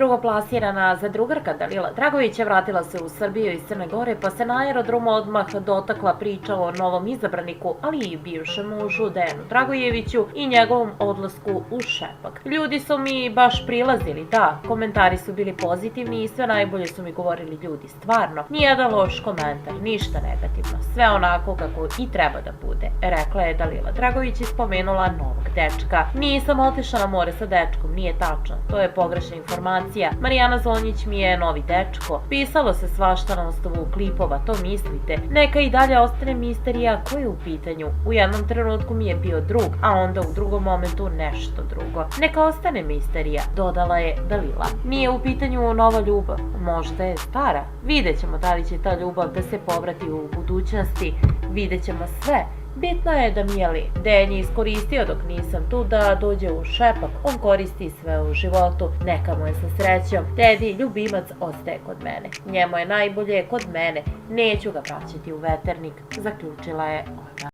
Drugoplasirana zadrugarka Dalila Dragović vratila se u Srbiju iz Crne Gore pa se na aerodromu odmah dotakla priča o novom izabraniku, ali i bivšem mužu Dejanu Dragojeviću i njegovom odlasku u Šepak. Ljudi su mi baš prilazili, da, komentari su bili pozitivni i sve najbolje su mi govorili ljudi, stvarno. Nijedan loš komentar, ništa negativno, sve onako kako i treba da bude, rekla je Dalila Dragović i spomenula novog dečka. Nisam otišla na more sa dečkom, nije tačno, to je pogrešna informacija. Marijana Zonjić mi je novi dečko. Pisalo se svašta na osnovu klipova, to mislite. Neka i dalje ostane misterija ko je u pitanju. U jednom trenutku mi je bio drug, a onda u drugom momentu nešto drugo. Neka ostane misterija, dodala je Dalila. Nije u pitanju nova ljubav, možda je stara. Vidjet ćemo da li će ta ljubav da se povrati u budućnosti. Vidjet ćemo sve. Bitno je da Mijeli Dejan je iskoristio dok nisam tu da dođe u Šepak, on koristi sve u životu, neka mu je sa srećom, Tedi ljubimac ostaje kod mene, njemu je najbolje kod mene, neću ga vraćati u veternik, zaključila je ona.